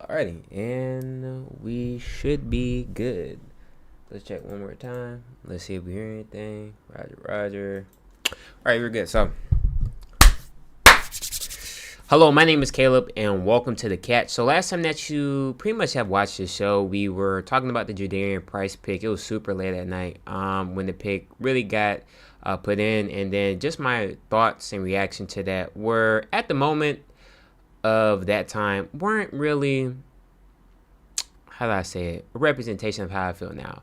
Alrighty, and we should be good. Let's check one more time. Let's see if we hear anything. Roger. Alright, we're good. So, hello, my name is Caleb, and welcome to the Catch. So, last time that you pretty much have watched the show, we were talking about the Jadarian Price pick. It was super late at night when the pick really got put in, and then just my thoughts and reaction to that were at the moment of that time weren't really, how do I say it, a representation of how I feel now.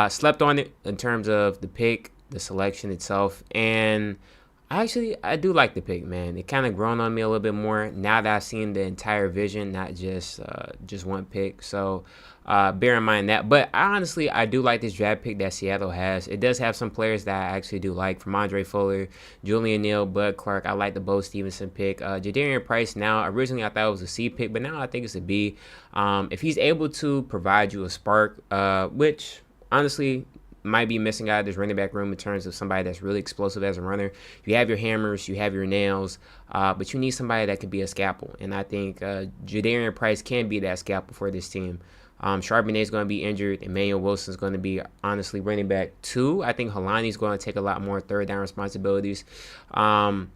Slept on it in terms of the pick, the selection itself, and I do like the pick, man. It kind of grown on me a little bit more now that I've seen the entire vision, not just one pick. So bear in mind that. But I do like this draft pick that Seattle has. It does have some players that I actually do like, from Andre Fuller, Julian Neal, Bud Clark. I like the Bo Stevenson pick. Jadarian Price, now, originally I thought it was a C pick, but now I think it's a B. If he's able to provide you a spark, which honestly might be missing out of this running back room in terms of somebody that's really explosive as a runner. You have your hammers, you have your nails, but you need somebody that could be a scalpel. And I think Jadarian Price can be that scalpel for this team. Charbonnet is going to be injured. Emmanuel Wilson is going to be, honestly, running back 2. I think Helani is going to take a lot more third down responsibilities. And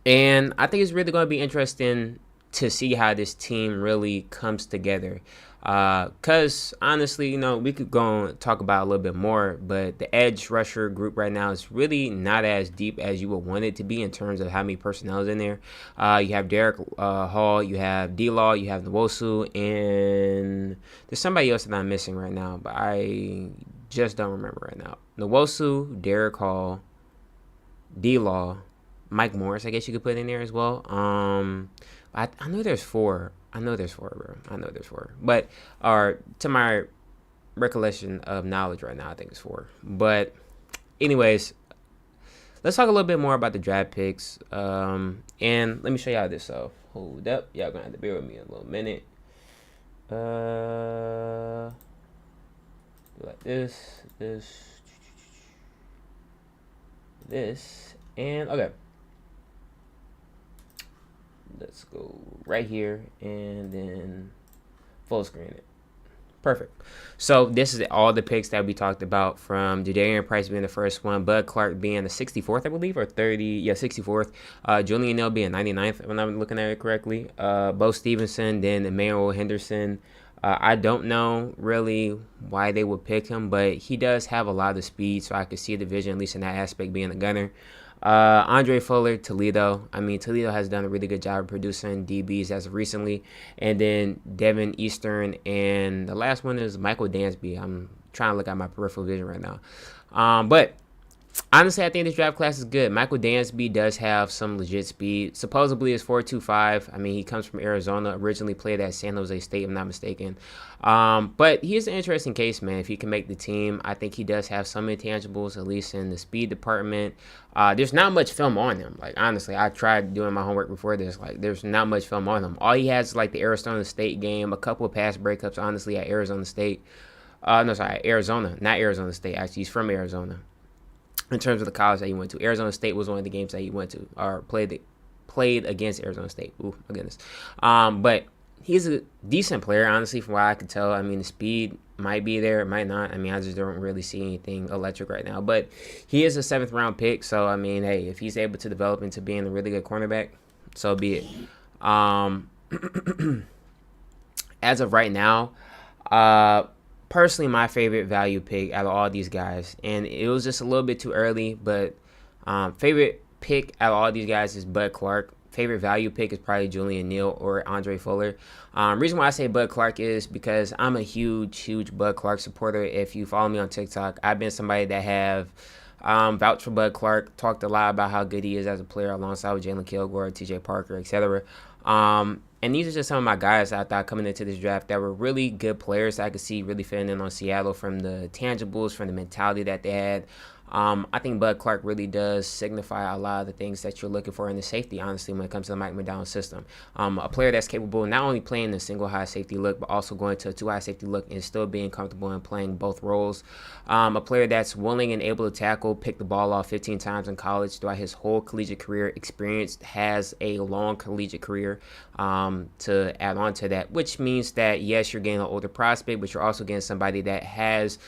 I think it's really going to be interesting to see how this team really comes together. Because honestly, we could go and talk about a little bit more, but the edge rusher group right now is really not as deep as you would want it to be in terms of how many personnel is in there. You have Derek Hall, you have D-Law, you have Nwosu, and there's somebody else that I'm missing right now, but I just don't remember right now. Nwosu, Derek Hall, D-Law, Mike Morris, I guess you could put in there as well. I know there's 4. Bro. I know there's 4. But, to my recollection of knowledge right now, I think it's 4. But, anyways, let's talk a little bit more about the draft picks. And let me show y'all this. So, hold up. Y'all gonna have to bear with me a little minute. Like this, and okay. Let's go right here and then full screen it. Perfect. So this is all the picks that we talked about, from Jadarian Price being the first one, Bud Clark being the 64th, I believe, or 64th. Julian Neal being 99th, if I'm looking at it correctly. Bo Stevenson, then Emmanuel Henderson. I don't know really why they would pick him, but he does have a lot of speed, so I could see the vision, at least in that aspect, being a gunner. Andre Fuller, Toledo. I mean, Toledo has done a really good job of producing DBs as of recently. And then Devin Eastern. And the last one is Michael Dansby. I'm trying to look at my peripheral vision right now. But honestly, I think this draft class is good. Michael Dansby does have some legit speed. Supposedly it's 4.25. I mean, he comes from Arizona, originally played at San Jose State, if I'm not mistaken. But he is an interesting case, man. If he can make the team, I think he does have some intangibles, at least in the speed department. There's not much film on him. Like, honestly, I tried doing my homework before this. Like, there's not much film on him. All he has is, like, the Arizona State game, a couple of pass breakups, honestly, at Arizona State. Arizona. Not Arizona State, actually. He's from Arizona. In terms of the college that he went to, Arizona State was one of the games that he went to, or played against Arizona State. Ooh, my goodness. But he's a decent player, honestly, from what I could tell. I mean, the speed might be there, it might not. I mean, I just don't really see anything electric right now. But he is a 7th round pick, so I mean, hey, if he's able to develop into being a really good cornerback, so be it. As of right now, personally, my favorite value pick out of all these guys, and it was just a little bit too early, but favorite pick out of all these guys is Bud Clark. Favorite value pick is probably Julian Neal or Andre Fuller. Reason why I say Bud Clark is because I'm a huge Bud Clark supporter. If you follow me on TikTok, I've been somebody that have vouched for Bud Clark, talked a lot about how good he is as a player alongside with Jalen Kilgore, TJ Parker, etc. And these are just some of my guys I thought coming into this draft that were really good players that I could see really fitting in on Seattle, from the tangibles, from the mentality that they had. I think Bud Clark really does signify a lot of the things that you're looking for in the safety, honestly, when it comes to the Mike McDonald system. A player that's capable of not only playing the single high safety look, but also going to a two high safety look and still being comfortable in playing both roles. A player that's willing and able to tackle, pick the ball off 15 times in college throughout his whole collegiate career, experienced, has a long collegiate career to add on to that, which means that, yes, you're getting an older prospect, but you're also getting somebody that has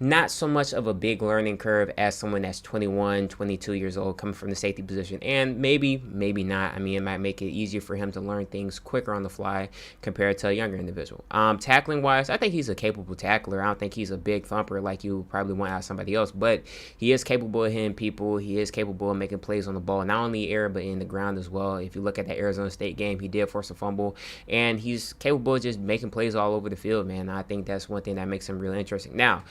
not so much of a big learning curve as someone that's 21, 22 years old coming from the safety position. And maybe not. I mean, it might make it easier for him to learn things quicker on the fly compared to a younger individual. Tackling wise, I think he's a capable tackler. I don't think he's a big thumper like you probably want out of somebody else, but he is capable of hitting people. He is capable of making plays on the ball, not only air, but in the ground as well. If you look at that Arizona State game, he did force a fumble, and he's capable of just making plays all over the field, man. I think that's one thing that makes him really interesting. Now,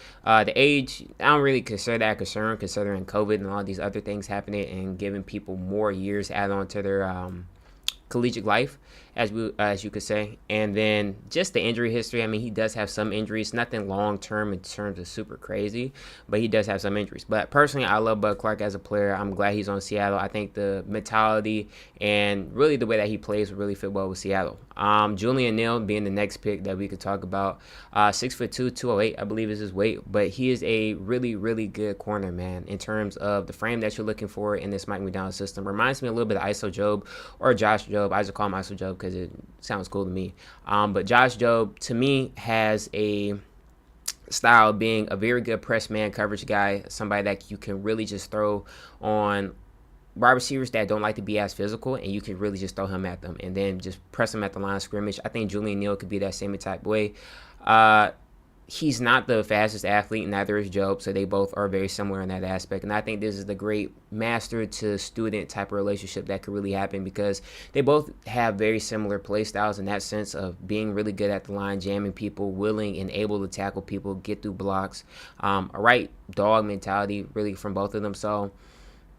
the age, I don't really consider that a concern, considering COVID and all these other things happening and giving people more years add on to their collegiate life, as you could say. And then just the injury history. I mean, he does have some injuries, nothing long term in terms of super crazy, but he does have some injuries. But personally, I love Bud Clark as a player. I'm glad he's on Seattle. I think the mentality and really the way that he plays would really fit well with Seattle. Julian Neal being the next pick that we could talk about. 6'2", 208, I believe is his weight, but he is a really, really good corner, man, in terms of the frame that you're looking for in this Mike McDonald system. Reminds me a little bit of ISO Job or Josh Job. I just call him ISO Job because it sounds cool to me. But Josh Job, to me, has a style of being a very good press man coverage guy, somebody that you can really just throw on wide receivers that don't like to be as physical, and you can really just throw him at them and then just press him at the line of scrimmage. I think Julian Neal could be that same type way. He's not the fastest athlete, neither is Job, so they both are very similar in that aspect. And I think this is the great master to student type of relationship that could really happen, because they both have very similar play styles in that sense of being really good at the line, jamming people, willing and able to tackle people, get through blocks, a right dog mentality really from both of them. So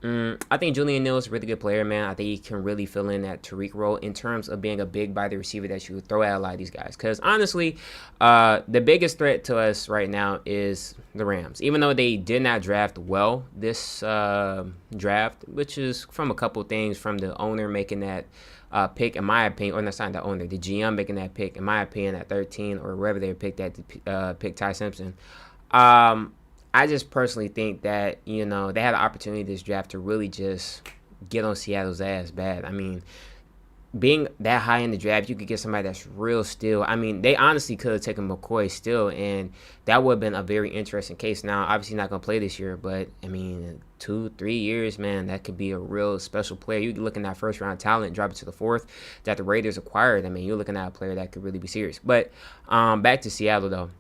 I think Julian Neal is a really good player, man. I think he can really fill in that Tariq role in terms of being a big body receiver that you would throw at a lot of these guys. Because honestly, the biggest threat to us right now is the Rams. Even though they did not draft well this draft, which is from a couple things, from the owner making that pick, in my opinion, or that's not the owner, the GM making that pick, in my opinion, at 13 or wherever they picked that to pick Ty Simpson. I just personally think that, they had an opportunity this draft to really just get on Seattle's ass bad. I mean, being that high in the draft, you could get somebody that's real still. I mean, they honestly could have taken McCoy still, and that would have been a very interesting case. Now, obviously not going to play this year, but, 2-3 years, man, that could be a real special player. You're looking at first-round talent, drop it to the fourth, that the Raiders acquired. You're looking at a player that could really be serious. But back to Seattle, though.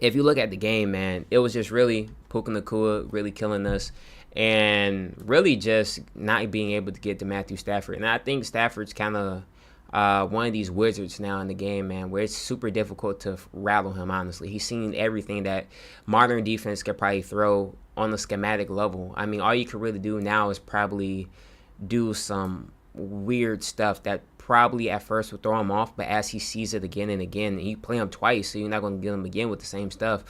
If you look at the game, man, it was just really Puka Nacua really killing us, and really just not being able to get to Matthew Stafford. And I think Stafford's kind of one of these wizards now in the game, man, where it's super difficult to rattle him, honestly. He's seen everything that modern defense could probably throw on the schematic level. All you can really do now is probably do some weird stuff that probably at first would throw him off, but as he sees it again and again, and you play him twice, so you're not going to get him again with the same stuff,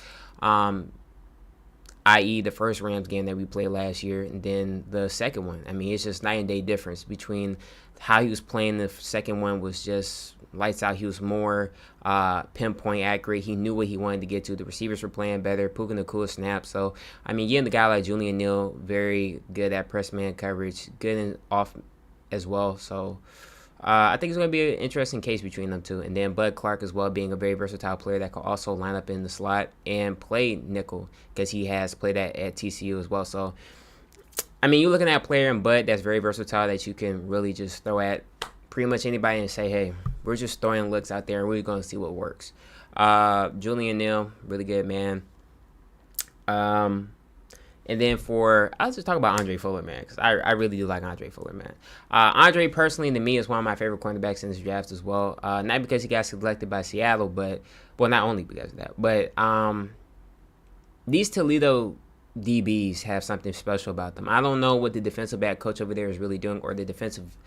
i.e. the first Rams game that we played last year and then the second one. It's just night and day difference between how he was playing. The second one was just lights out. He was more pinpoint accurate. He knew what he wanted to get to. The receivers were playing better. Puka Nacua snaps. So, getting the guy like Julian Neal, very good at press man coverage, good in off as well. So, I think it's going to be an interesting case between them two. And then Bud Clark as well, being a very versatile player that can also line up in the slot and play nickel, because he has played at TCU as well. So, you're looking at a player in Bud that's very versatile that you can really just throw at pretty much anybody and say, hey, we're just throwing looks out there and we're going to see what works. Julian Neal, really good, man. And then I'll just talk about Andre Fuller, man, because I really do like Andre Fuller, man. Andre, personally, to me, is one of my favorite cornerbacks in this draft as well. Not because he got selected by Seattle, but, well, not only because of that, but these Toledo DBs have something special about them. I don't know what the defensive back coach over there is really doing, or the defensive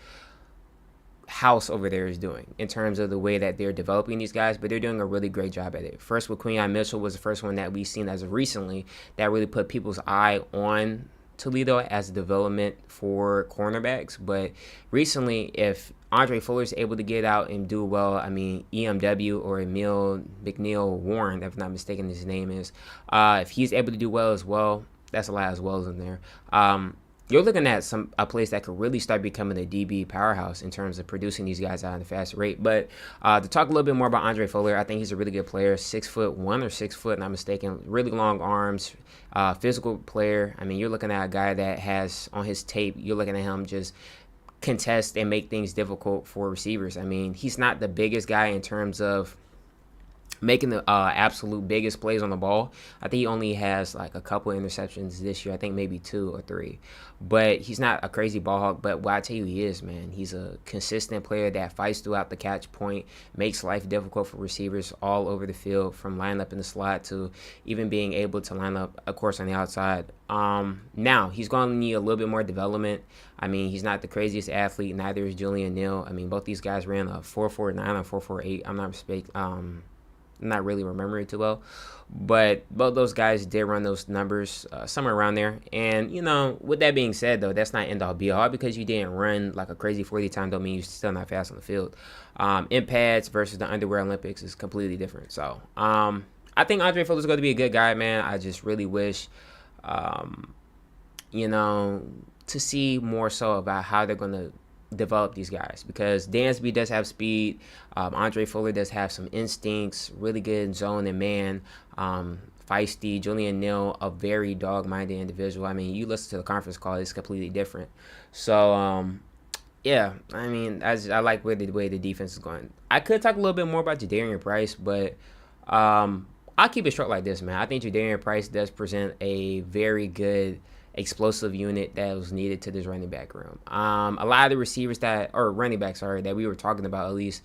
house over there is doing in terms of the way that they're developing these guys, but they're doing a really great job at it. First with Quinyon Mitchell was the first one that we've seen as of recently that really put people's eye on Toledo as a development for cornerbacks. But recently, if Andre Fuller is able to get out and do well, I mean, EMW or Emil McNeil Warren, if I'm not mistaken his name is, if he's able to do well as well, that's a lot as well as in there. You're looking at a place that could really start becoming a DB powerhouse in terms of producing these guys out at a fast rate. But to talk a little bit more about Andre Fuller, I think he's a really good player, 6'1" or 6 foot, not mistaken, really long arms, physical player. I mean, you're looking at a guy that has on his tape, you're looking at him just contest and make things difficult for receivers. I mean, he's not the biggest guy in terms of making the absolute biggest plays on the ball. I think he only has like a couple interceptions this year. I think maybe 2 or 3. But he's not a crazy ball hawk. But what I tell you he is, man, he's a consistent player that fights throughout the catch point, makes life difficult for receivers all over the field, from line up in the slot to even being able to line up, of course, on the outside. Now, he's going to need a little bit more development. I mean, he's not the craziest athlete. Neither is Julian Neal. I mean, both these guys ran a 4.49 or 4.48. I'm not mistaken. Not really remembering too well, but both those guys did run those numbers somewhere around there. And with that being said, though, that's not end all be all. Because you didn't run like a crazy 40 time don't mean you're still not fast on the field. In pads versus the underwear Olympics is completely different. So I think Andre Fuller's going to be a good guy, man. I just really wish to see more so about how they're going to develop these guys, because Dansby does have speed. Andre Fuller does have some instincts, really good zone and man, feisty. Julian Neal, a very dog-minded individual. I mean, you listen to the conference call, it's completely different. So, yeah, I mean, I like the way the defense is going. I could talk a little bit more about Jadarian Price, but I'll keep it short like this, man. I think Jadarian Price does present a very good explosive unit that was needed to this running back room. A lot of the receivers running backs, that we were talking about at least,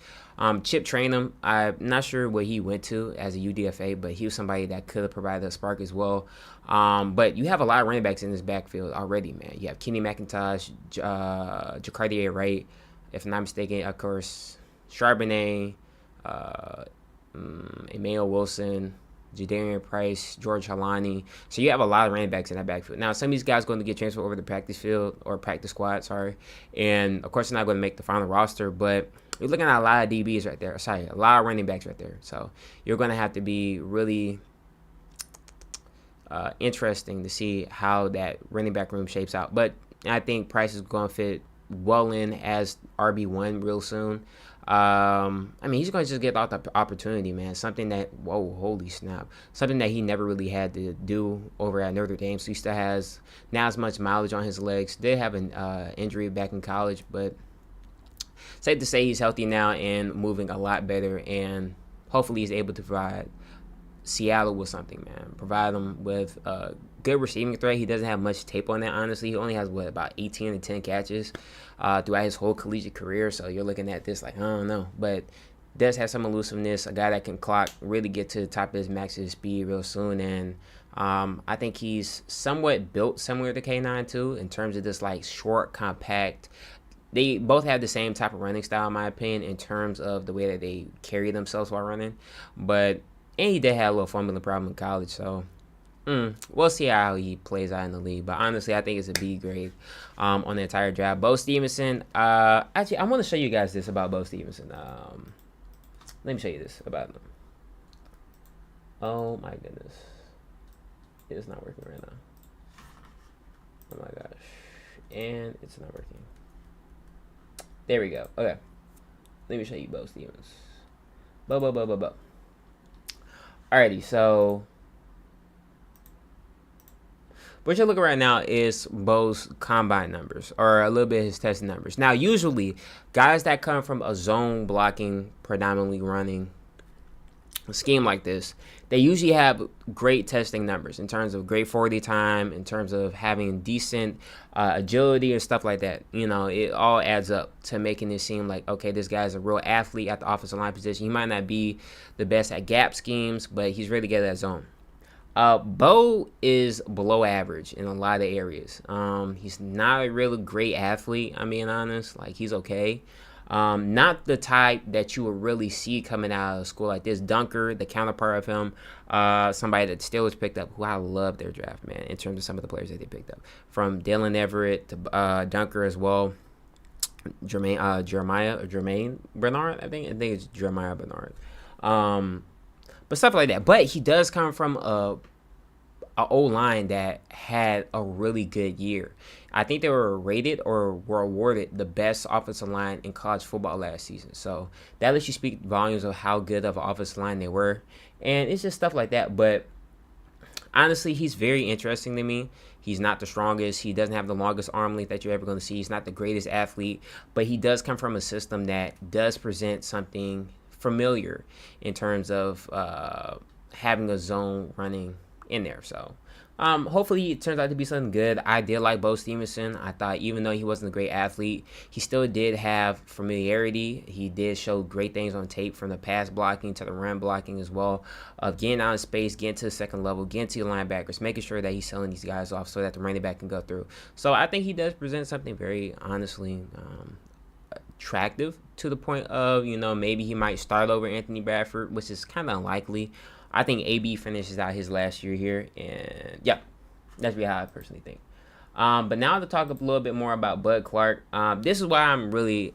Chip Trainum, I'm not sure what he went to as a UDFA, but he was somebody that could have provided a spark as well. But you have a lot of running backs in this backfield already, man. You have Kenny McIntosh, Jacardier Wright, if I'm not mistaken, of course, Charbonnet, Emmanuel Wilson, Jadarian Price, George Halani. So you have a lot of running backs in that backfield. Now, some of these guys are going to get transferred over to practice field or practice squad, and of course they're not going to make the final roster, but you're looking at a lot of DBs right there. A lot of running backs right there. So you're going to have to be really interesting to see how that running back room shapes out. But I think Price is going to fit well in as RB1 real soon. I mean, he's going to just get out the opportunity, man. Something that, holy snap. Something that he never really had to do over at Notre Dame. So he still has not as much mileage on his legs. Did have an injury back in college, but safe to say he's healthy now and moving a lot better. And hopefully he's able to provide Seattle with something, man. Provide them with a good receiving threat. He doesn't have much tape on that, honestly. He only has, about 18 to 10 catches throughout his whole collegiate career. So you're looking at this like, I don't know. But does have some elusiveness, a guy that can clock, really get to the top of his max of his speed real soon. And I think he's somewhat built similar to K9 too, in terms of this like short, compact. They both have the same type of running style, in my opinion, in terms of the way that they carry themselves while running. And he did have a little fumbling problem in college, so we'll see how he plays out in the league. But honestly, I think it's a B grade on the entire draft. Bo Stevenson, actually, I want to show you guys this about Bo Stevenson. Let me show you this about him. Oh my goodness. It's not working right now. Oh my gosh. And it's not working. There we go. Okay. Let me show you Bo Stevens. Bo. Alrighty, so what you're looking right now is Bo's combine numbers, or a little bit of his testing numbers. Now, usually, guys that come from a zone blocking, predominantly running scheme like this, they usually have great testing numbers in terms of great 40 time, in terms of having decent agility and stuff like that. It all adds up to making it seem like, okay, this guy's a real athlete at the offensive line position. He might not be the best at gap schemes, but he's really good at that zone. Bo is below average in a lot of areas. He's not a really great athlete, I'm being honest. Like, he's okay. Not the type that you would really see coming out of school like this. Dunker, the counterpart of him, somebody that Steelers picked up, who I love their draft, man, in terms of some of the players that they picked up. From Dylan Everett to Dunker as well. Jermaine Bernard, I think it's Jeremiah Bernard. But stuff like that. But he does come from a O-line that had a really good year. I think they were rated or were awarded the best offensive line in college football last season. So that lets you speak volumes of how good of an offensive line they were. And it's just stuff like that. But honestly, he's very interesting to me. He's not the strongest. He doesn't have the longest arm length that you're ever going to see. He's not the greatest athlete. But he does come from a system that does present something familiar in terms of having a zone running in there. So hopefully it turns out to be something good. I did like Bo Stevenson. I thought even though he wasn't a great athlete, he still did have familiarity. He did show great things on tape, from the pass blocking to the run blocking as well, of getting out of space, getting to the second level, getting to the linebackers, making sure that he's selling these guys off so that the running back can go through. So I think he does present something very honestly attractive, to the point of, maybe he might start over Anthony Bradford, which is kind of unlikely. I think AB finishes out his last year here, and yeah, that's really how I personally think. But now to talk a little bit more about Bud Clark. This is why I'm really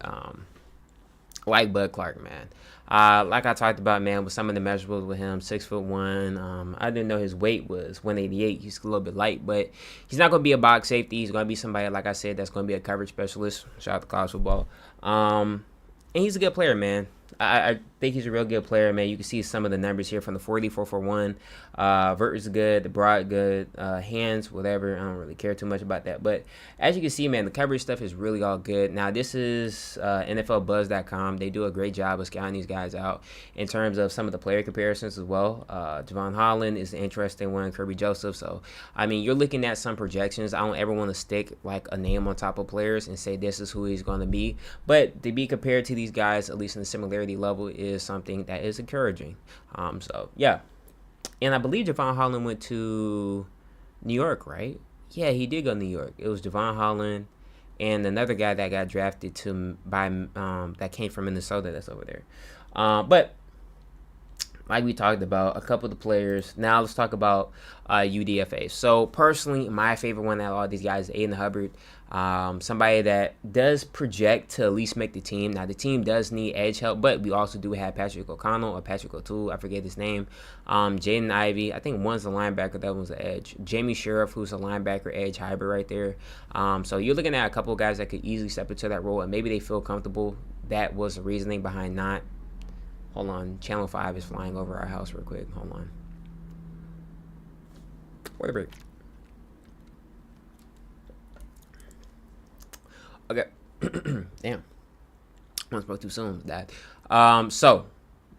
like Bud Clark, man. Like I talked about, man, with some of the measurables with him, 6'1". I didn't know his weight was 188. He's a little bit light, but he's not going to be a box safety. He's going to be somebody, like I said, that's going to be a coverage specialist. Shout out to college football. And he's a good player, man. I think he's a real good player, man. You can see some of the numbers here from the 40, 4.41. Vert is good, the broad good, hands, whatever. I don't really care too much about that. But as you can see, man, the coverage stuff is really all good. Now, this is NFLBuzz.com. They do a great job of scouting these guys out in terms of some of the player comparisons as well. Javon Holland is an interesting one, Kirby Joseph. So, I mean, you're looking at some projections. I don't ever want to stick like a name on top of players and say this is who he's going to be. But to be compared to these guys, at least in the similarity level, is something that is encouraging. So yeah, and I believe Javon Holland went to New York, right? Yeah, he did go to New York. It was Javon Holland and another guy that got drafted by that came from Minnesota, that's over there. But like we talked about, a couple of the players. Now let's talk about UDFA. So personally, my favorite one out of all these guys is Aiden Hubbard. Somebody that does project to at least make the team. Now the team does need edge help, but we also do have Patrick O'Connell or Patrick O'Toole. I forget his name. Jaden Ivey. I think one's a linebacker, the other one's an edge. Jamie Sheriff, who's a linebacker edge hybrid right there. So you're looking at a couple of guys that could easily step into that role, and maybe they feel comfortable. That was the reasoning behind not. Hold on, Channel 5 is flying over our house real quick. Hold on. Wait a break. Okay. Damn. I spoke too soon. That. So,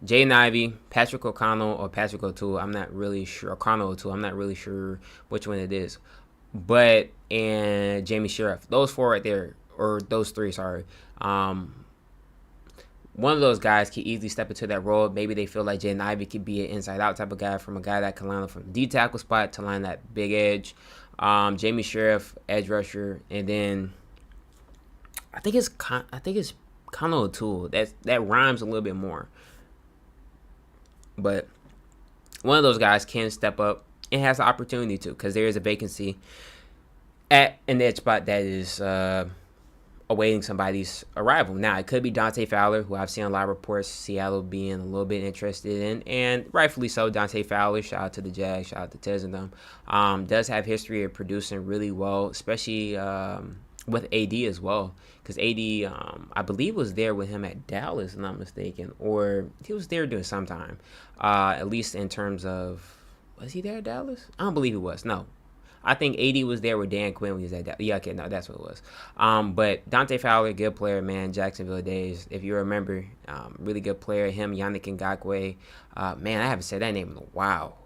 Jaden Ivey, Patrick O'Connell, or Patrick O'Toole. I'm not really sure. O'Connell O'Toole. I'm not really sure which one it is. But, and Jamie Sheriff. Those four right there, or those three, sorry. One of those guys can easily step into that role. Maybe they feel like Jaden Ivey could be an inside-out type of guy, from a guy that can line up from the D-tackle spot to line that big edge. Jamie Sheriff, edge rusher, and then I think it's Connell O'Toole. That rhymes a little bit more. But one of those guys can step up and has the opportunity to, because there is a vacancy at an edge spot that is awaiting somebody's arrival. Now, it could be Dante Fowler, who I've seen a lot of reports Seattle being a little bit interested in, and rightfully so. Dante Fowler, shout out to the Jags, shout out to Tez and them, does have history of producing really well, especially with AD as well, because AD, I believe, was there with him at Dallas, if I'm not mistaken, or he was there during some time, at least in terms of, was he there at Dallas? I don't believe he was, no. I think AD was there with Dan Quinn when he was at Dallas. Yeah, okay, no, that's what it was. But Dante Fowler, good player, man, Jacksonville days, if you remember, really good player. Him, Yannick Ngakoue, man, I haven't said that name in a while.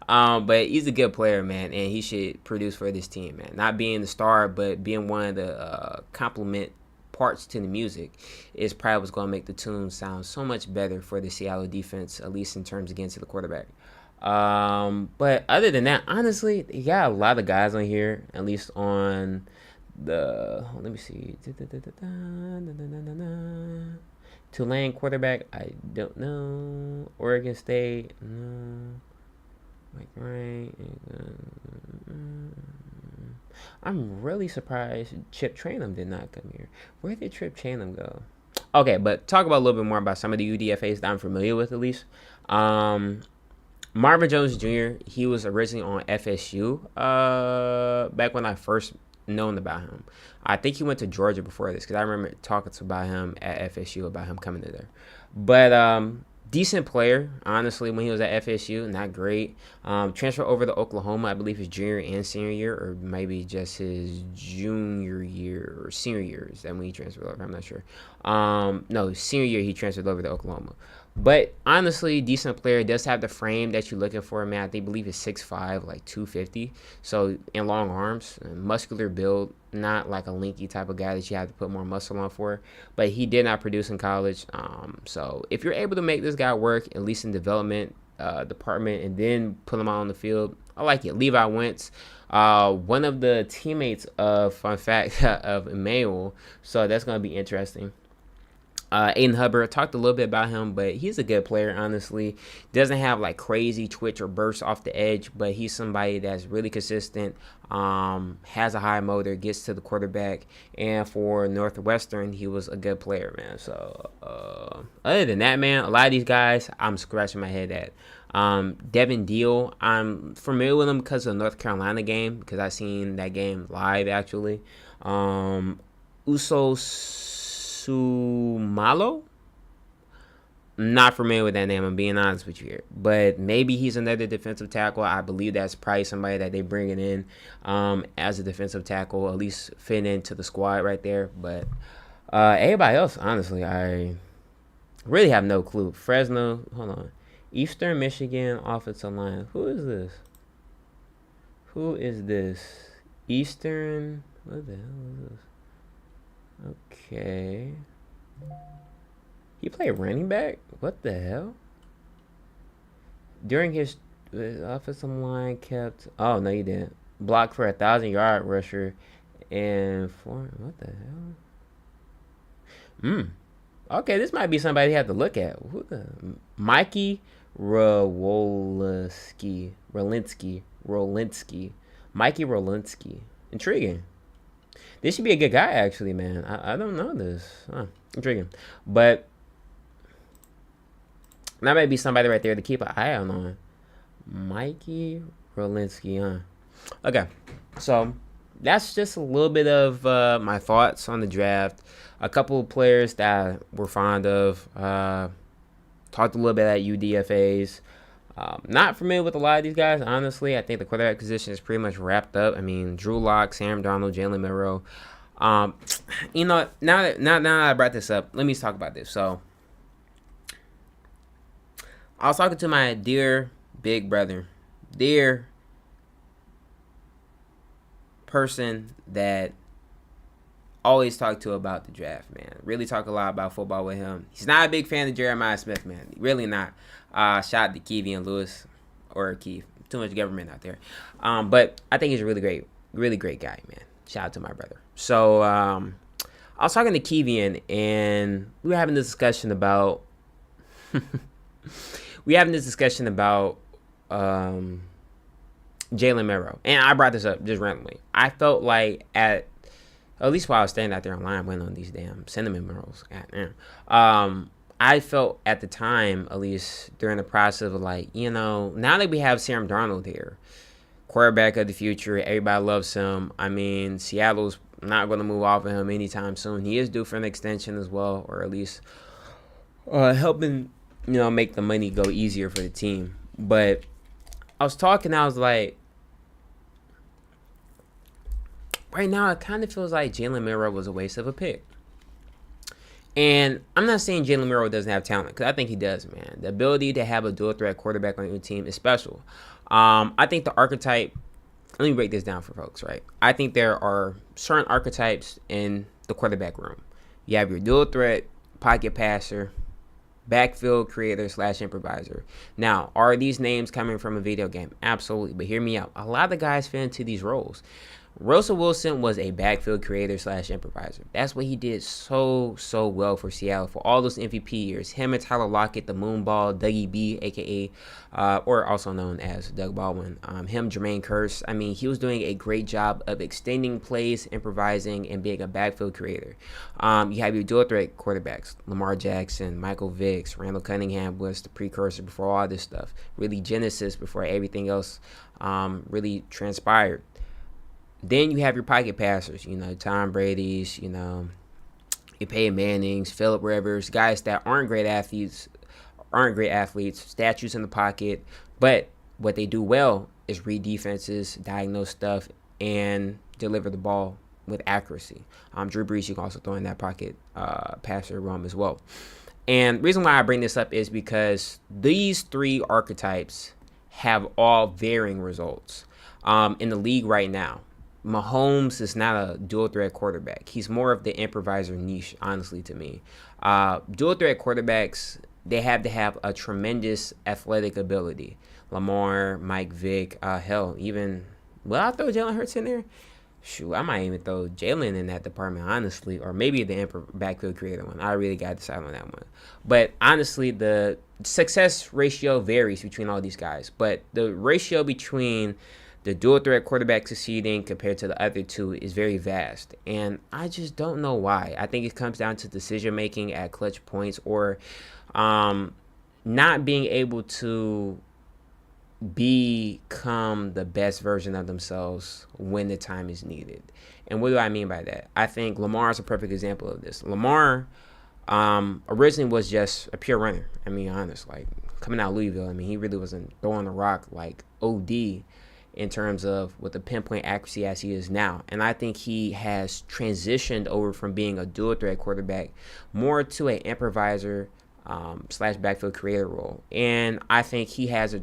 But he's a good player, man, and he should produce for this team, man. Not being the star, but being one of the complement parts to the music is probably what's going to make the tune sound so much better for the Seattle defense, at least in terms of getting to the quarterback. But other than that, honestly, you got a lot of guys on here, at least on let me see. Tulane quarterback, I don't know. Oregon State, no. Mike Wright. I'm really surprised Chip Trainum did not come here. Where did Chip Trainum go? Okay, but talk about a little bit more about some of the UDFAs that I'm familiar with, at least. Marvin Jones Jr., he was originally on FSU back when I first known about him. I think he went to Georgia before this because I remember talking about him at FSU, about him coming to there. But decent player, honestly, when he was at FSU, not great. Transferred over to Oklahoma, I believe his junior and senior year, or maybe just his junior year or senior year. Is that when he transferred over? I'm not sure. No, senior year he transferred over to Oklahoma. But honestly, decent player. Does have the frame that you're looking for, man. I believe he's 6'5", like 250. So, and long arms, and muscular build. Not like a linky type of guy that you have to put more muscle on for. But he did not produce in college. So, if you're able to make this guy work, at least in development department, and then put him out on the field, I like it. Levi Wentz, one of the teammates of, fun fact, of Emmanuel. So, that's going to be interesting. Aiden Hubbard, talked a little bit about him, but he's a good player, honestly. Doesn't have like crazy twitch or burst off the edge, but he's somebody that's really consistent, has a high motor, gets to the quarterback, and for Northwestern, he was a good player, man. So, other than that, man, a lot of these guys, I'm scratching my head at. Devin Deal, I'm familiar with him because of the North Carolina game, because I seen that game live, actually. Uso Sumalo? Not familiar with that name, I'm being honest with you here. But maybe he's another defensive tackle. I believe that's probably somebody that they bringing in as a defensive tackle, at least fit into the squad right there. But everybody else, honestly, I really have no clue. Fresno, hold on. Eastern Michigan offensive line. Who is this? Who is this? Eastern, what the hell is this? Okay. He played running back? What the hell? During his offensive line kept... Oh, no, he didn't. Blocked for 1,000-yard rusher. And for... What the hell? Okay, this might be somebody you have to look at. Who the... Mikey Rolinsky. Mikey Rolinsky. Intriguing. This should be a good guy, actually, man. I don't know this. Intriguing. But that might be somebody right there to keep an eye on. Mikey Rolinsky, huh? Okay. So that's just a little bit of my thoughts on the draft. A couple of players that we're fond of. Talked a little bit at UDFAs. Not familiar with a lot of these guys, honestly. I think the quarterback position is pretty much wrapped up. I mean, Drew Lock, Sam Darnold, Jalen Milroe. Now that I brought this up, let me talk about this. So, I was talking to my dear big brother, dear person that always talk to about the draft, man. Really talk a lot about football with him. He's not a big fan of Jeremiah Smith, man. Really not. Shout out to Keevan Lewis, or Keith. Too much government out there. But I think he's a really great guy, man. Shout out to my brother. So I was talking to Keevan, and we were having this discussion about Jalen Milroe. And I brought this up just randomly. I felt like at least while I was standing out there online waiting on these damn cinnamon rolls. I felt at the time, at least during the process of like, now that we have Sam Darnold here, quarterback of the future, everybody loves him. I mean, Seattle's not going to move off of him anytime soon. He is due for an extension as well, or at least helping, make the money go easier for the team. But I was like, right now, it kind of feels like Jalen Milroe was a waste of a pick. And I'm not saying Jalen Milroe doesn't have talent, because I think he does, man. The ability to have a dual-threat quarterback on your team is special. I think the archetype... Let me break this down for folks, right? I think there are certain archetypes in the quarterback room. You have your dual-threat pocket passer, backfield creator / improviser. Now, are these names coming from a video game? Absolutely, but hear me out. A lot of the guys fit into these roles. Russell Wilson was a backfield creator slash improviser. That's what he did so well for Seattle for all those MVP years. Him and Tyler Lockett, the Moonball, Dougie B, aka, or also known as Doug Baldwin. Him, Jermaine Kearse. I mean, he was doing a great job of extending plays, improvising, and being a backfield creator. You have your dual threat quarterbacks: Lamar Jackson, Michael Vick, Randall Cunningham was the precursor before all this stuff. Really genesis before everything else really transpired. Then you have your pocket passers, Tom Brady's, your Peyton Manning's, Phillip Rivers, guys that aren't great athletes, statues in the pocket, but what they do well is read defenses, diagnose stuff, and deliver the ball with accuracy. Drew Brees, you can also throw in that pocket passer realm as well. And the reason why I bring this up is because these three archetypes have all varying results in the league right now. Mahomes is not a dual threat quarterback. He's more of the improviser niche, honestly, to me. Dual threat quarterbacks, they have to have a tremendous athletic ability. Lamar, Mike Vick, hell, even, will I throw Jalen Hurts in there? Shoot, I might even throw Jalen in that department, honestly, or maybe the backfield creator one. I really got to decide on that one. But honestly, the success ratio varies between all these guys. But the ratio between the dual threat quarterback succeeding compared to the other two is very vast. And I just don't know why. I think it comes down to decision making at clutch points, or not being able to become the best version of themselves when the time is needed. And what do I mean by that? I think Lamar is a perfect example of this. Lamar originally was just a pure runner. I mean, honest, like coming out of Louisville, I mean, he really wasn't throwing the rock like OD in terms of with the pinpoint accuracy as he is now. And I think he has transitioned over from being a dual threat quarterback more to an improviser slash backfield creator role. And I think he has a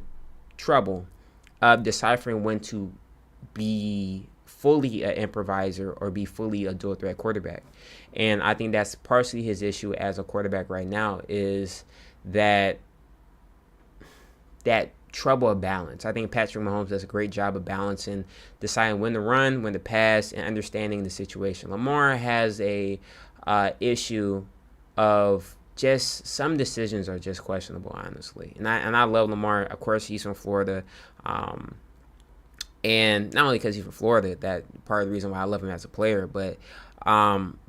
trouble of deciphering when to be fully an improviser or be fully a dual threat quarterback. And I think that's partially his issue as a quarterback right now, is that trouble of balance. I think Patrick Mahomes does a great job of balancing, deciding when to run, when to pass, and understanding the situation. Lamar has a issue of just some decisions are just questionable, honestly. And I love Lamar. Of course, he's from Florida. And not only because he's from Florida, that part of the reason why I love him as a player, but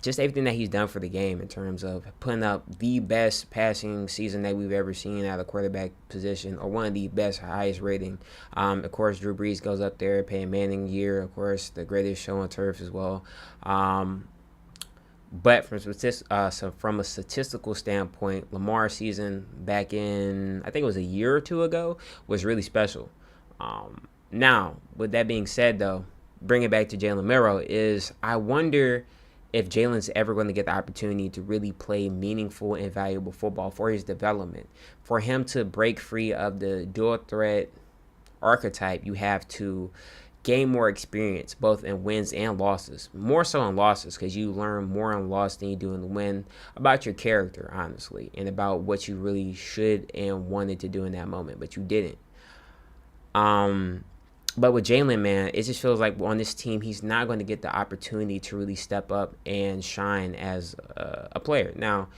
just everything that he's done for the game in terms of putting up the best passing season that we've ever seen at the quarterback position, or one of the best, highest rating. Of course, Drew Brees goes up there, Peyton Manning year, of course, the greatest show on turf as well. But from a statistical standpoint, Lamar's season back in, I think it was a year or two ago, was really special. Now, with that being said, though, bring it back to Jalen Milroe, is I wonder if Jalen's ever going to get the opportunity to really play meaningful and valuable football for his development. For him to break free of the dual threat archetype, you have to gain more experience, both in wins and losses. More so in losses, because you learn more in loss than you do in the win about your character, honestly, and about what you really should and wanted to do in that moment, but you didn't. But with Jalen, man, it just feels like on this team, he's not going to get the opportunity to really step up and shine as a player. Now,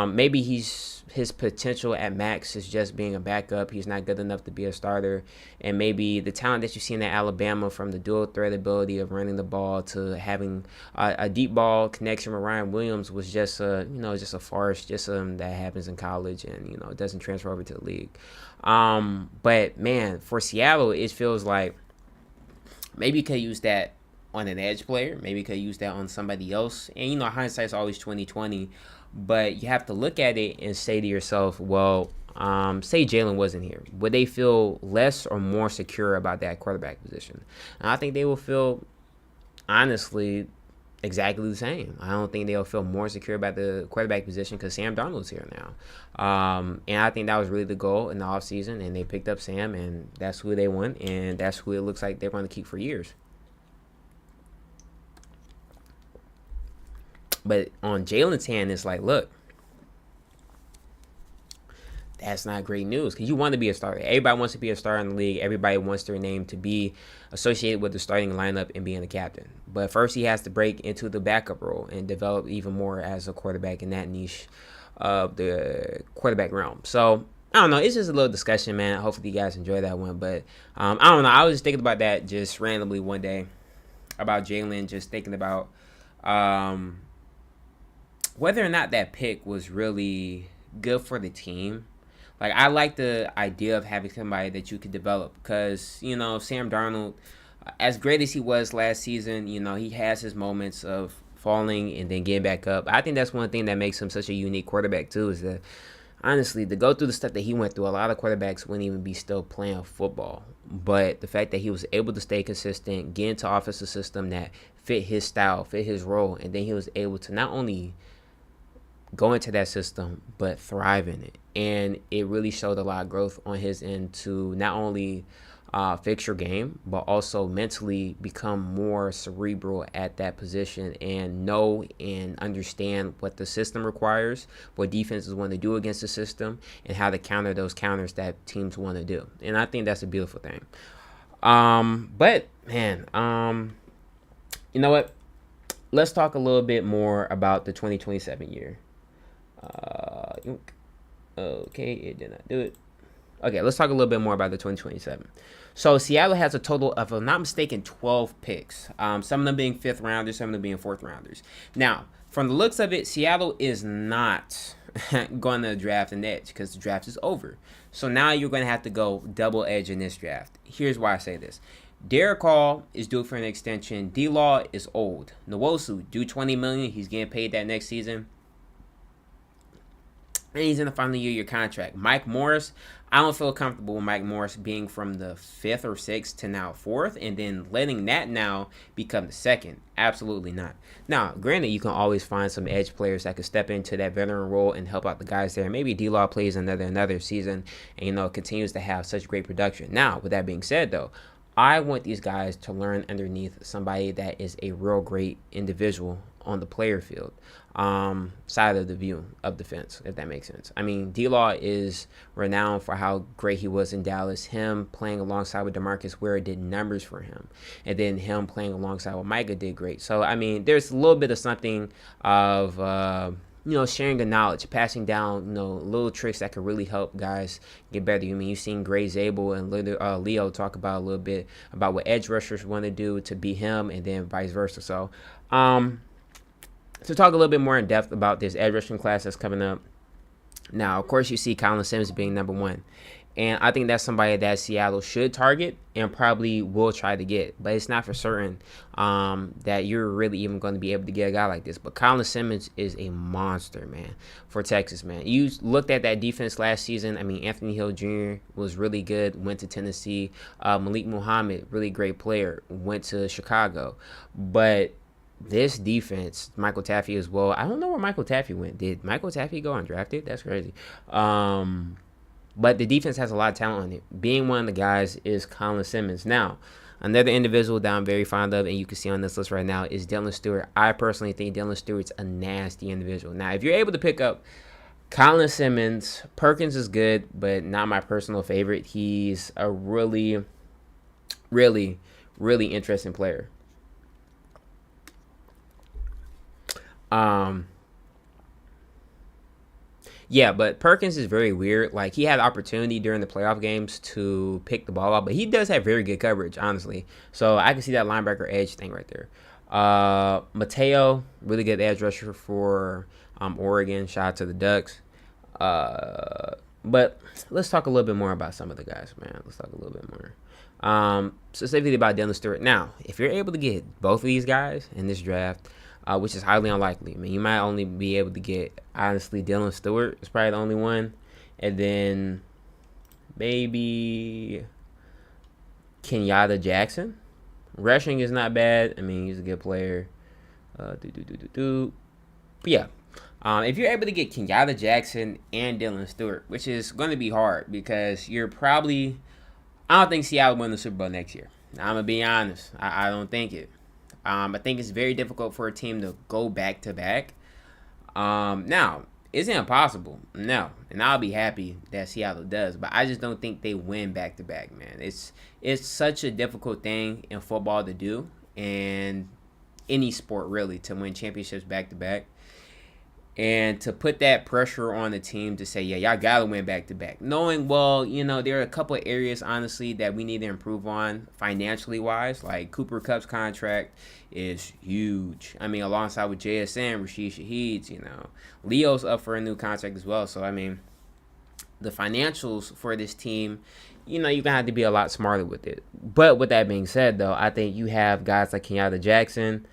maybe his potential at max is just being a backup. He's not good enough to be a starter. And maybe the talent that you see in Alabama, from the dual threat ability of running the ball to having a deep ball connection with Ryan Williams, was just a farce, just something that happens in college, and it doesn't transfer over to the league. But man, for Seattle, it feels like maybe you could use that on an edge player. Maybe you could use that on somebody else. And hindsight's always 20/20. But you have to look at it and say to yourself, well, say Jalen wasn't here, would they feel less or more secure about that quarterback position? And I think they will feel, honestly, exactly the same. I don't think they'll feel more secure about the quarterback position because Sam Darnold's here now. And I think that was really the goal in the offseason, and they picked up Sam, and that's who they want, and that's who it looks like they're going to keep for years. But on Jalen's hand, it's like, look, that's not great news because you want to be a starter. Everybody wants to be a star in the league. Everybody wants their name to be associated with the starting lineup and being the captain. But first, he has to break into the backup role and develop even more as a quarterback in that niche of the quarterback realm. So I don't know. It's just a little discussion, man. Hopefully, you guys enjoy that one. But I don't know. I was just thinking about that just randomly one day about Jalen. Just thinking about whether or not that pick was really good for the team. Like, I like the idea of having somebody that you could develop because, Sam Darnold, as great as he was last season, he has his moments of falling and then getting back up. I think that's one thing that makes him such a unique quarterback, too, is that, honestly, to go through the stuff that he went through, a lot of quarterbacks wouldn't even be still playing football. But the fact that he was able to stay consistent, get into offensive system that fit his style, fit his role, and then he was able to not only go into that system, but thrive in it. And it really showed a lot of growth on his end to not only fix your game, but also mentally become more cerebral at that position and know and understand what the system requires, what defenses want to do against the system, and how to counter those counters that teams want to do. And I think that's a beautiful thing. But, man, you know what? Let's talk a little bit more about the 2027 year. Okay, it did not do it. Okay, let's talk a little bit more about the 2027. So Seattle has a total of, if I'm not mistaken, 12 picks. Some of them being fifth rounders, some of them being fourth rounders. Now, from the looks of it, Seattle is not going to draft an edge because the draft is over. So now you're going to have to go double edge in this draft. Here's why I say this. Derek Hall is due for an extension. D-Law is old. Nwosu due $20 million. He's getting paid that next season. And he's in the final year of your contract. Mike Morris, I don't feel comfortable with Mike Morris being from the 5th or 6th to now 4th and then letting that now become the 2nd. Absolutely not. Now, granted, you can always find some edge players that could step into that veteran role and help out the guys there. Maybe D-Law plays another season and, continues to have such great production. Now, with that being said, though, I want these guys to learn underneath somebody that is a real great individual on the player field, side of the view of defense, if that makes sense. I mean, D-Law is renowned for how great he was in Dallas. Him playing alongside with DeMarcus Ware did numbers for him. And then him playing alongside with Micah did great. So, I mean, there's a little bit of something of, sharing the knowledge, passing down, little tricks that could really help guys get better. I mean, you've seen Gray Zabel and Leo talk about a little bit about what edge rushers want to do to be him and then vice versa. So, to talk a little bit more in depth about this edge rushing class that's coming up. Now, of course, you see Colin Simmons being number 1. And I think that's somebody that Seattle should target and probably will try to get. But it's not for certain that you're really even going to be able to get a guy like this. But Colin Simmons is a monster, man, for Texas, man. You looked at that defense last season. I mean, Anthony Hill Jr. was really good, went to Tennessee. Malik Muhammad, really great player, went to Chicago. But this defense, Michael Taffy as well. I don't know where Michael Taffy went. Did Michael Taffy go undrafted? That's crazy. But the defense has a lot of talent on it. Being one of the guys is Colin Simmons. Now, another individual that I'm very fond of, and you can see on this list right now, is Dylan Stewart. I personally think Dylan Stewart's a nasty individual. Now, if you're able to pick up Colin Simmons, Perkins is good, but not my personal favorite. He's a really, really, really interesting player. Yeah, but Perkins is very weird. Like, he had opportunity during the playoff games to pick the ball up, but he does have very good coverage, honestly. So I can see that linebacker edge thing right there. Mateo, really good edge rusher for Oregon. Shout out to the Ducks. But let's talk a little bit more about some of the guys, man. Let's talk a little bit more. Specifically about Dylan Stewart. Now, if you're able to get both of these guys in this draft, which is highly unlikely. I mean, you might only be able to get, honestly, Dylan Stewart is probably the only one. And then maybe Kenyatta Jackson. Rushing is not bad. I mean, he's a good player. But yeah. If you're able to get Kenyatta Jackson and Dylan Stewart, which is going to be hard because you're probably, I don't think Seattle will win the Super Bowl next year. Now, I'm going to be honest. I don't think it. I think it's very difficult for a team to go back-to-back. Now, Is it impossible? No, and I'll be happy that Seattle does, but I just don't think they win back to back, man. It's such a difficult thing in football to do, and any sport really, to win championships back to back. And to put that pressure on the team to say, yeah, y'all gotta win back to back, knowing, well, there are a couple of areas honestly that we need to improve on financially wise. Like Cooper Kupp's contract is huge. I mean, alongside with JSN, Rashid Shaheed's, Leo's up for a new contract as well. So I mean, the financials for this team, you're gonna have to be a lot smarter with it. But with that being said, though, I think you have guys like Kenyatta Jackson.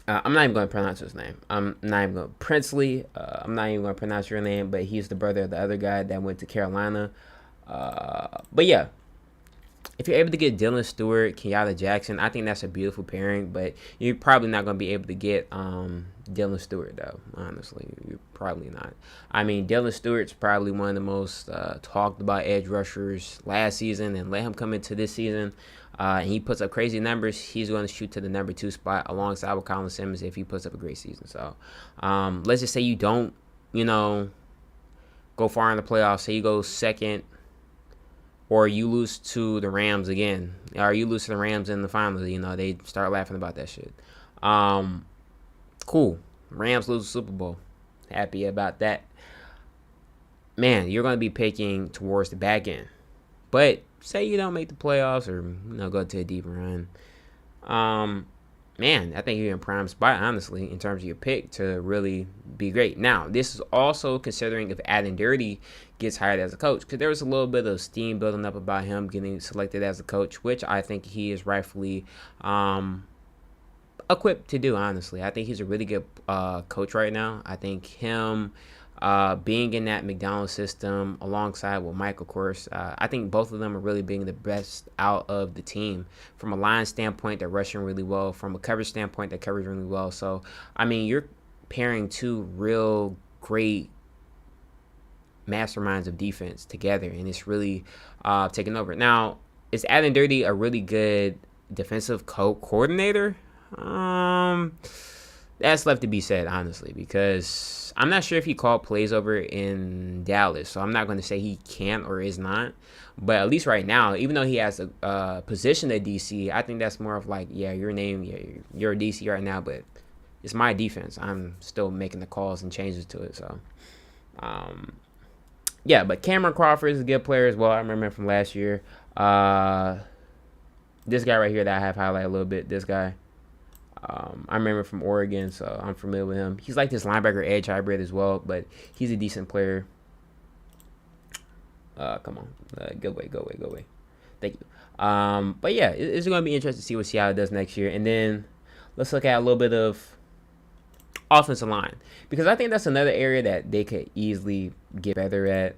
I'm not even going to pronounce his name. I'm not even going to Princely. I'm not even going to pronounce your name, but he's the brother of the other guy that went to Carolina. But yeah, if you're able to get Dylan Stewart, Kenyatta Jackson, I think that's a beautiful pairing. But you're probably not going to be able to get Dylan Stewart, though. Honestly, you're probably not. I mean, Dylan Stewart's probably one of the most talked about edge rushers last season, and let him come into this season. And he puts up crazy numbers. He's going to shoot to the number 2 spot alongside with Colin Simmons if he puts up a great season. So let's just say you don't, go far in the playoffs. Say you go second, or you lose to the Rams again, or you lose to the Rams in the finals. They start laughing about that shit. Cool. Rams lose the Super Bowl. Happy about that. Man, you're going to be picking towards the back end. But say you don't make the playoffs or go to a deep run. Man, I think you're in prime spot, honestly, in terms of your pick to really be great. Now, this is also considering if Adam Dirty gets hired as a coach, because there was a little bit of steam building up about him getting selected as a coach, which I think he is rightfully equipped to do, honestly. I think he's a really good coach right now. I think him being in that McDonald's system alongside with Mike, of course, I think both of them are really being the best out of the team. From a line standpoint, they're rushing really well. From a coverage standpoint, they're covering really well. So, I mean, you're pairing two real great masterminds of defense together, and it's really taking over. Now, is Adam Dirty a really good defensive coordinator? That's left to be said, honestly, because I'm not sure if he called plays over in Dallas, so I'm not going to say he can or is not. But at least right now, even though he has a position at DC, I think that's more of like, yeah, your name, yeah, you're a DC right now, but it's my defense. I'm still making the calls and changes to it. So, yeah, but Cameron Crawford is a good player as well. I remember him from last year. This guy right here that I have highlighted a little bit, this guy. I remember from Oregon, so I'm familiar with him. He's like this linebacker edge hybrid as well, but he's a decent player. Come on. Go away. Thank you. But yeah, it's going to be interesting to see what Seattle does next year. And then let's look at a little bit of offensive line, because I think that's another area that they could easily get better at.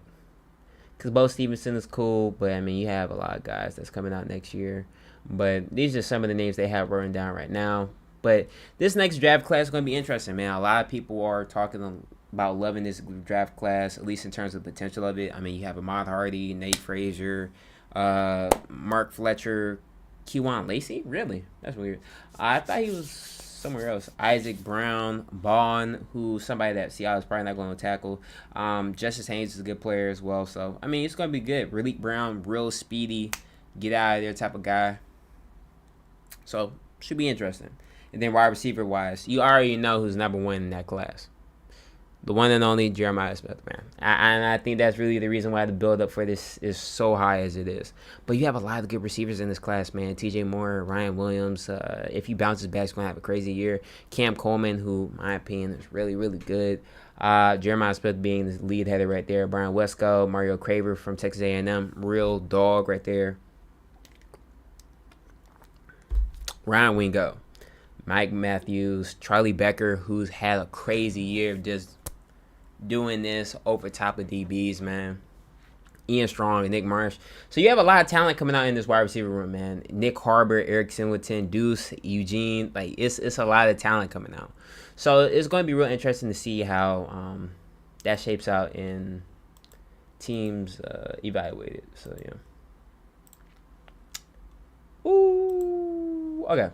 Because Bo Stevenson is cool, but I mean, you have a lot of guys that's coming out next year. But these are some of the names they have running down right now. But this next draft class is going to be interesting, man. A lot of people are talking about loving this draft class, at least in terms of the potential of it. I mean, you have Ahmad Hardy, Nate Frazier, Mark Fletcher, Kewan Lacey. Really? That's weird. I thought he was somewhere else. Isaac Brown, Bond, who's somebody that Seattle's probably not going to tackle. Justice Haynes is a good player as well. So, I mean, it's going to be good. Raleek Brown, real speedy, get out of there type of guy. So, should be interesting. And then wide receiver wise, you already know who's number one in that class. The one and only Jeremiah Smith, man. And I think that's really the reason why the build-up for this is so high as it is. But you have a lot of good receivers in this class, man. TJ Moore, Ryan Williams. If he bounces back, he's going to have a crazy year. Cam Coleman, who, in my opinion, is really, really good. Jeremiah Smith being the lead header right there. Brian Wesco, Mario Craver from Texas A&M. Real dog right there. Ryan Wingo. Mike Matthews, Charlie Becker, who's had a crazy year of just doing this over top of DBs, man. Ian Strong and Nick Marsh. So you have a lot of talent coming out in this wide receiver room, man. Nick Harbor, Eric Singleton, Deuce, Eugene. Like, it's a lot of talent coming out. So it's going to be real interesting to see how that shapes out in teams evaluated. So, yeah. Ooh, okay.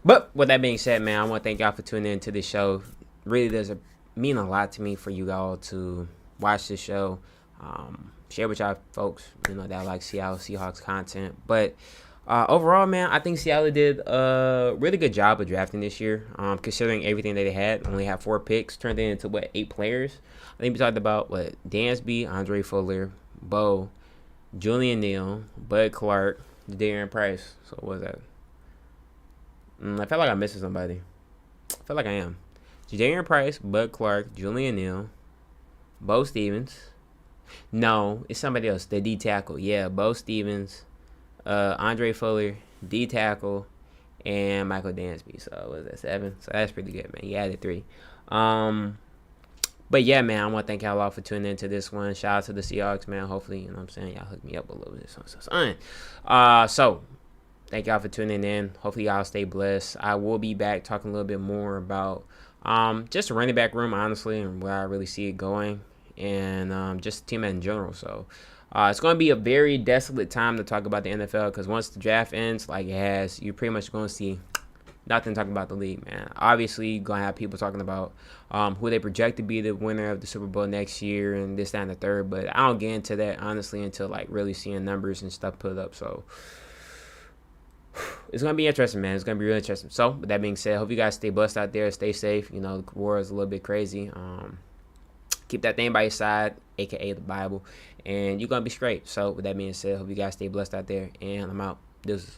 But with that being said, man, I want to thank y'all for tuning in to this show. Really does mean a lot to me for you all to watch this show. Share with y'all folks, that like Seattle Seahawks content. But overall, man, I think Seattle did a really good job of drafting this year, considering everything that they had. Only had 4 picks, turned it into, 8 players? I think we talked about, Dansby, Andre Fuller, Bo, Julian Neal, Bud Clark, Darren Price. So what was that? I feel like I'm missing somebody. I feel like I am. Jadarian Price, Bud Clark, Julian Neal, Bo Stevens. No, it's somebody else. The D tackle. Yeah, Bo Stevens, Andre Fuller, D tackle, and Michael Dansby. So what was that, 7? So that's pretty good, man. You added 3. But yeah, man, I want to thank y'all all for tuning into this one. Shout out to the Seahawks, man. Hopefully, y'all hook me up a little bit. So thank y'all for tuning in. Hopefully, y'all stay blessed. I will be back talking a little bit more about just the running back room, honestly, and where I really see it going, and just the team in general. So it's going to be a very desolate time to talk about the NFL, because once the draft ends, like it has, you're pretty much going to see nothing talking about the league, man. Obviously, you're going to have people talking about who they project to be the winner of the Super Bowl next year and this, that, and the third. But I don't get into that, honestly, until really seeing numbers and stuff put up. So it's going to be interesting, man. It's going to be really interesting. So with that being said, hope you guys stay blessed out there. Stay safe. The war is a little bit crazy. Keep that thing by your side, a.k.a. the Bible. And you're going to be straight. So with that being said, hope you guys stay blessed out there. And I'm out. Deuces.